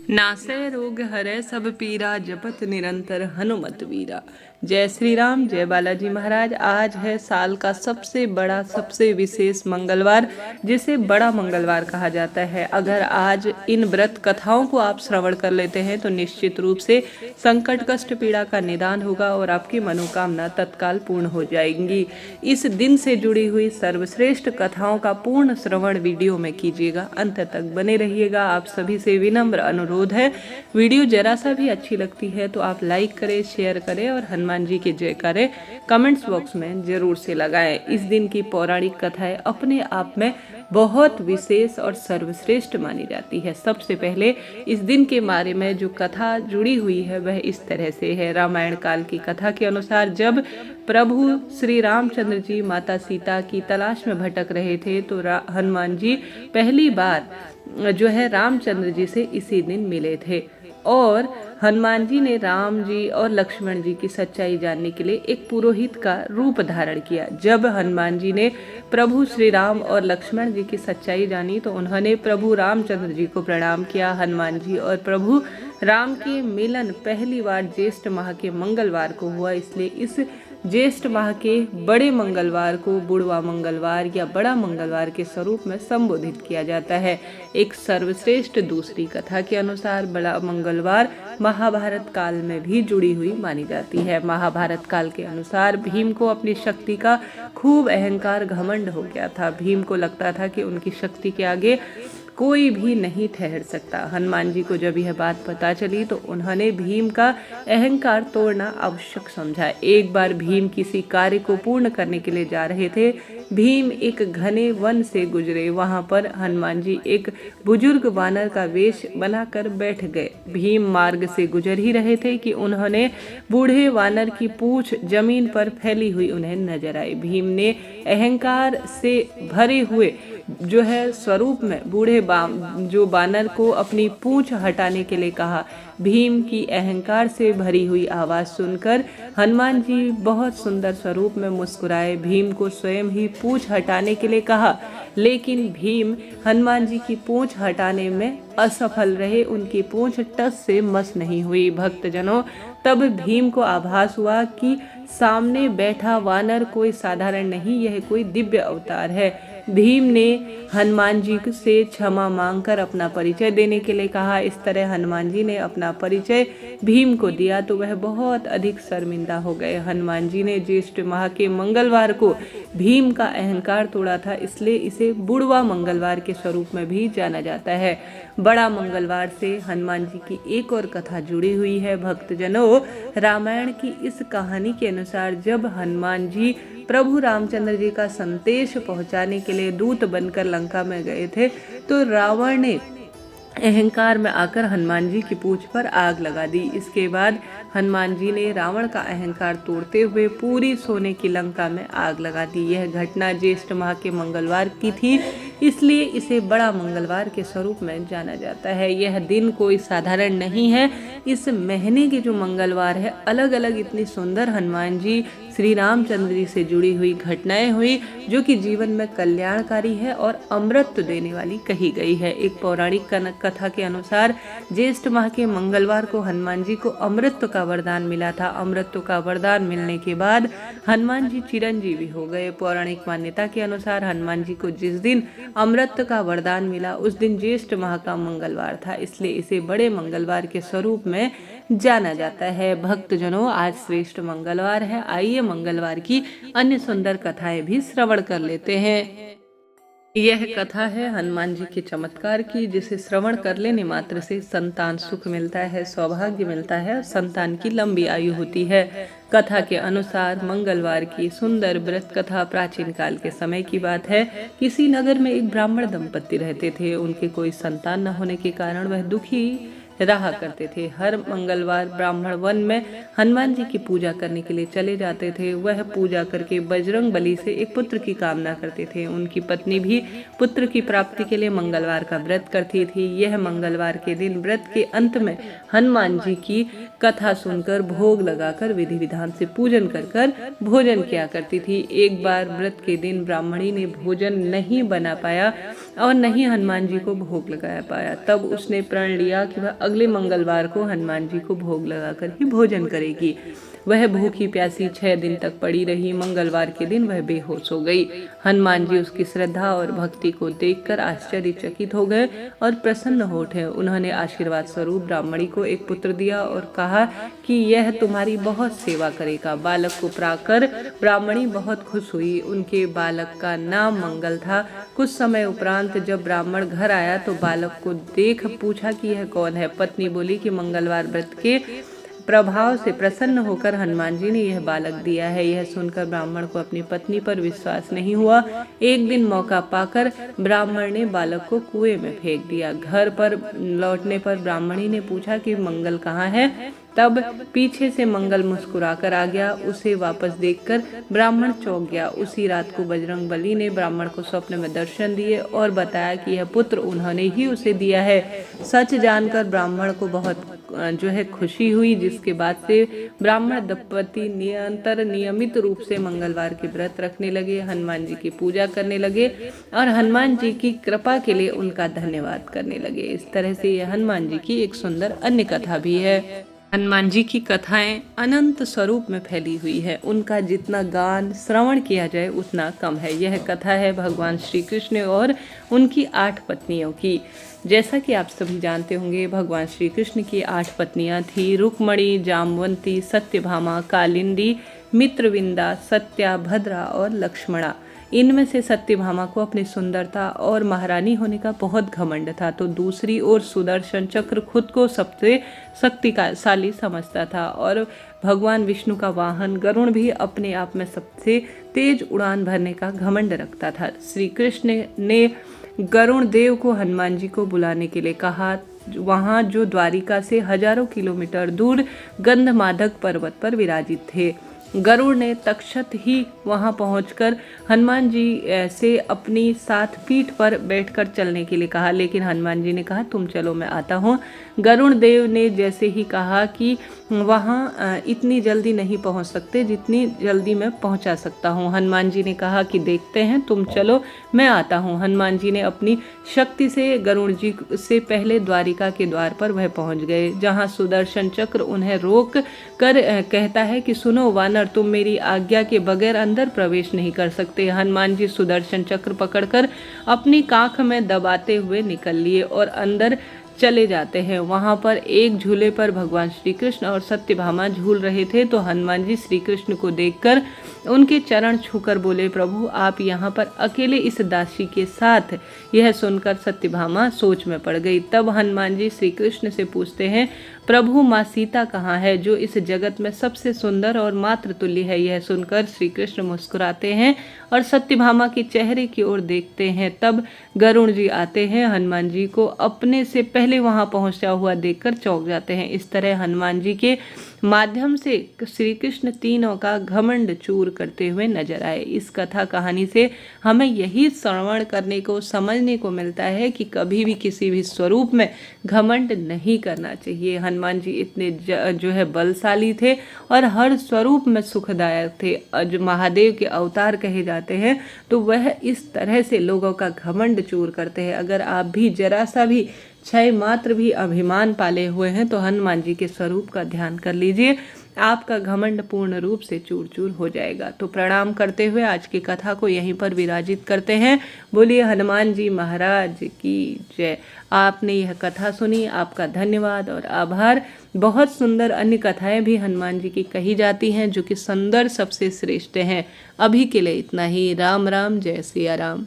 नासै रोग हरै सब पीरा जपत निरंतर हनुमत वीरा। जय श्री राम, जय बालाजी महाराज। आज है साल का सबसे बड़ा सबसे विशेष मंगलवार, जिसे बड़ा मंगलवार कहा जाता है। अगर आज इन व्रत कथाओं को आप श्रवण कर लेते हैं तो निश्चित रूप से संकट कष्ट पीड़ा का निदान होगा और आपकी मनोकामना तत्काल पूर्ण हो जाएंगी। इस दिन से जुड़ी हुई सर्वश्रेष्ठ कथाओं का पूर्ण श्रवण वीडियो में कीजिएगा, अंत तक बने रहिएगा। आप सभी से विनम्र अनुरोध है, वीडियो जरा सा भी अच्छी लगती है तो आप लाइक करें, शेयर करें और हनुमान जी के जयकारे कमेंट्स बॉक्स में जरूर से लगाएं। इस दिन की पौराणिक कथाएं अपने आप में बहुत विशेष और सर्वश्रेष्ठ मानी जाती है। सबसे पहले इस दिन के बारे में जो कथा जुड़ी हुई है वह इस तरह से है। रामायण काल की कथा के अनुसार जब प्रभु श्री रामचंद्र जी माता सीता की तलाश में भटक रहे थे तो हनुमान जी पहली बार जो है रामचंद्र जी से इसी दिन मिले थे और हनुमान जी ने राम जी और लक्ष्मण जी की सच्चाई जानने के लिए एक पुरोहित का रूप धारण किया। जब हनुमान जी ने प्रभु श्री राम और लक्ष्मण जी की सच्चाई जानी तो उन्होंने प्रभु रामचंद्र जी को प्रणाम किया। हनुमान जी और प्रभु राम के मिलन पहली बार ज्येष्ठ माह के मंगलवार को हुआ, इसलिए इस ज्येष्ठ माह के बड़े मंगलवार को बुढ़वा मंगलवार या बड़ा मंगलवार के स्वरूप में संबोधित किया जाता है। एक सर्वश्रेष्ठ दूसरी कथा के अनुसार बड़ा मंगलवार महाभारत काल में भी जुड़ी हुई मानी जाती है। महाभारत काल के अनुसार भीम को अपनी शक्ति का खूब अहंकार घमंड हो गया था। भीम को लगता था कि उनकी शक्ति के आगे कोई भी नहीं ठहर सकता। हनुमान जी को जब यह बात पता चली तो उन्होंने भीम का अहंकार तोड़ना आवश्यक समझा। एक बार भीम किसी कार्य को पूर्ण करने के लिए जा रहे थे। भीम एक घने वन से गुजरे। वहां पर हनुमान जी एक बुजुर्ग वानर का वेश बनाकर बैठ गए। भीम मार्ग से गुजर ही रहे थे कि उन्होंने बूढ़े वानर की पूंछ जमीन पर फैली हुई उन्हें नजर आई। भीम ने अहंकार से भरे हुए जो है स्वरूप में बूढ़े जो बानर को अपनी पूंछ हटाने के लिए कहा। भीम की अहंकार से भरी हुई आवाज सुनकर हनुमान जी बहुत सुंदर स्वरूप में मुस्कुराए। भीम को स्वयं ही पूंछ हटाने के लिए कहा, लेकिन भीम हनुमान जी की पूंछ हटाने में असफल रहे। उनकी पूंछ टस से मस नहीं हुई। भक्तजनों, तब भीम को आभास हुआ कि सामने बैठा वानर कोई साधारण नहीं, यह कोई दिव्य अवतार है। भीम ने हनुमान जी से क्षमा मांगकर अपना परिचय देने के लिए कहा। इस तरह हनुमान जी ने अपना परिचय भीम को दिया तो वह बहुत अधिक शर्मिंदा हो गए। हनुमान जी ने ज्येष्ठ माह के मंगलवार को भीम का अहंकार तोड़ा था, इसलिए इसे बुढ़वा मंगलवार के स्वरूप में भी जाना जाता है। बड़ा मंगलवार से हनुमान जी की एक और कथा जुड़ी हुई है। भक्तजनों, रामायण की इस कहानी के अनुसार जब हनुमान जी प्रभु रामचंद्र जी का संदेश पहुंचाने के लिए दूत बनकर लंका में गए थे तो रावण ने अहंकार में आकर हनुमान जी की पूंछ पर आग लगा दी। इसके बाद हनुमान जी ने रावण का अहंकार तोड़ते हुए पूरी सोने की लंका में आग लगा दी। यह घटना ज्येष्ठ माह के मंगलवार की थी, इसलिए इसे बड़ा मंगलवार के स्वरूप में जाना जाता है। यह दिन कोई साधारण नहीं है। इस महीने के जो मंगलवार है, अलग अलग इतनी सुंदर हनुमान जी श्री रामचंद्र जी से जुड़ी हुई घटनाएं हुई जो कि जीवन में कल्याणकारी है और अमृत देने वाली कही गई है। एक पौराणिक कथा के अनुसार ज्येष्ठ माह के मंगलवार को हनुमान जी को अमृत का वरदान मिला था। अमृत का वरदान मिलने के बाद हनुमान जी चिरंजीवी हो गए। पौराणिक मान्यता के अनुसार हनुमान जी को जिस दिन अमृत का वरदान मिला उस दिन ज्येष्ठ माह का मंगलवार था, इसलिए इसे बड़े मंगलवार के स्वरूप में जाना जाता है। भक्तजनों, आज श्रेष्ठ मंगलवार है। आइए मंगलवार की अन्य सुंदर कथाएं भी श्रवण कर लेते हैं। यह कथा है हनुमान जी के चमत्कार की, जिसे श्रवण कर लेने मात्र से संतान सुख मिलता है, सौभाग्य मिलता है और संतान की लंबी आयु होती है। कथा के अनुसार मंगलवार की सुंदर व्रत कथा प्राचीन काल के समय की बात है। किसी नगर में एक ब्राह्मण दंपति रहते थे। उनके कोई संतान न होने के कारण वह दुखी रहा करते थे। हर मंगलवार ब्राह्मण वन में हनुमान जी की पूजा करने के लिए चले जाते थे। वह पूजा करके बजरंग बली से एक पुत्र की कामना करते थे। उनकी पत्नी भी पुत्र की प्राप्ति के लिए मंगलवार का व्रत करती थी। यह मंगलवार के दिन व्रत के अंत में हनुमान जी की कथा सुनकर भोग लगाकर विधि विधान से पूजन कर भोजन किया करती थी। एक बार व्रत के दिन ब्राह्मणी ने भोजन नहीं बना पाया और न ही हनुमान जी को भोग लगाया पाया। तब उसने प्रण लिया कि वह अगले मंगलवार को हनुमान जी को भोग लगाकर ही भोजन करेगी। वह भूखी प्यासी 6 दिन तक पड़ी रही। मंगलवार के दिन वह बेहोश हो गई। हनुमान जी उसकी श्रद्धा और भक्ति को देखकर आश्चर्यचकित हो गए और प्रसन्न हो उठे। उन्होंने आशीर्वाद स्वरूप ब्राह्मणी को एक पुत्र दिया और कहा कि यह तुम्हारी बहुत सेवा करेगा। बालक को पाकर ब्राह्मणी बहुत खुश हुई। उनके बालक का नाम मंगल था। कुछ समय उपरांत जब ब्राह्मण घर आया तो बालक को देख पूछा कि यह कौन है। पत्नी बोली कि मंगलवार व्रत के प्रभाव से प्रसन्न होकर हनुमान जी ने यह बालक दिया है। यह सुनकर ब्राह्मण को अपनी पत्नी पर विश्वास नहीं हुआ। एक दिन मौका पाकर ब्राह्मण ने बालक को कुएं में फेंक दिया। घर पर लौटने पर ब्राह्मणी ने पूछा कि मंगल कहाँ है। तब पीछे से मंगल मुस्कुराकर आ गया। उसे वापस देखकर ब्राह्मण चौंक गया। उसी रात को बजरंगबली ने ब्राह्मण को स्वप्न में दर्शन दिए और बताया कि यह पुत्र उन्होंने ही उसे दिया है। सच जानकर ब्राह्मण को बहुत खुशी हुई, जिसके बाद से ब्राह्मण दंपति नियमित रूप से मंगलवार के व्रत रखने लगे, हनुमान जी की पूजा करने लगे और हनुमान जी की कृपा के लिए उनका धन्यवाद करने लगे। इस तरह से यह हनुमान जी की एक सुंदर अन्य कथा भी है। हनुमान जी की कथाएं अनंत स्वरूप में फैली हुई है। उनका जितना गान श्रवण किया जाए उतना कम है। यह कथा है भगवान श्री कृष्ण और उनकी 8 पत्नियों की। जैसा कि आप सभी जानते होंगे, भगवान श्री कृष्ण की 8 पत्नियां थी। रुक्मणी, जामवंती, सत्यभामा, कालिंदी, मित्रविंदा, सत्या, भद्रा और लक्ष्मणा। इनमें से सत्यभामा को अपनी सुंदरता और महारानी होने का बहुत घमंड था, तो दूसरी ओर सुदर्शन चक्र खुद को सबसे शक्तिशाली समझता था और भगवान विष्णु का वाहन गरुड़ भी अपने आप में सबसे तेज उड़ान भरने का घमंड रखता था। श्री कृष्ण ने गरुड़ देव को हनुमान जी को बुलाने के लिए कहा। वहाँ जो द्वारिका से हजारों किलोमीटर दूर गंधमादक पर्वत पर विराजित थे। गरुड़ ने तक्षत ही वहां पहुंचकर हनुमान जी से अपनी 7 पीठ पर बैठकर चलने के लिए कहा, लेकिन हनुमान जी ने कहा तुम चलो मैं आता हूं। गरुड़ देव ने जैसे ही कहा कि वहां इतनी जल्दी नहीं पहुंच सकते जितनी जल्दी मैं पहुंचा सकता हूं। हनुमान जी ने कहा कि देखते हैं, तुम चलो मैं आता हूं। हनुमान जी ने अपनी शक्ति से गरुड़ जी से पहले द्वारिका के द्वार पर वह पहुंच गए, जहां सुदर्शन चक्र उन्हें रोक कर कहता है कि सुनो वानर, तुम मेरी आज्ञा के बगैर अंदर प्रवेश नहीं कर सकते। हनुमान जी सुदर्शन चक्र पकड़कर अपनी काख में दबाते हुए निकल लिए और अंदर चले जाते हैं। वहां पर एक झूले पर भगवान श्री कृष्ण और सत्यभामा झूल रहे थे, तो हनुमान जी श्री कृष्ण को देखकर उनके चरण छूकर बोले, प्रभु आप यहाँ पर अकेले इस दासी के साथ। यह सुनकर सत्यभामा सोच में पड़ गई। तब हनुमान जी श्री कृष्ण से पूछते हैं, प्रभु माँ सीता कहाँ है, जो इस जगत में सबसे सुंदर और मातृतुल्य है। यह सुनकर श्री कृष्ण मुस्कुराते हैं और सत्यभामा के चेहरे की ओर देखते हैं। तब गरुड़ जी आते हैं। हनुमान जी को अपने से पहले वहां पहुंचा हुआ देखकर चौंक जाते हैं। इस तरह हनुमान जी के माध्यम से श्री कृष्ण तीनों का घमंड चूर करते हुए नजर आए। इस कथा कहानी से हमें यही श्रवण करने को, समझने को मिलता है कि कभी भी किसी भी स्वरूप में घमंड नहीं करना चाहिए। हनुमान जी इतने बलशाली थे और हर स्वरूप में सुखदायक थे। महादेव के अवतार कहे जाते हैं, तो वह इस तरह से लोगों का घमंड चूर करते हैं। अगर आप भी जरा सा भी क्षय मात्र भी अभिमान पाले हुए हैं तो हनुमान जी के स्वरूप का ध्यान कर लीजिए, आपका घमंड पूर्ण रूप से चूर चूर हो जाएगा। तो प्रणाम करते हुए आज की कथा को यहीं पर विराजित करते हैं। बोलिए हनुमान जी महाराज की जय। आपने यह कथा सुनी, आपका धन्यवाद और आभार। बहुत सुंदर अन्य कथाएं भी हनुमान जी की कही जाती हैं, जो कि सुंदर सबसे श्रेष्ठ हैं। अभी के लिए इतना ही। राम राम, जय सिया राम।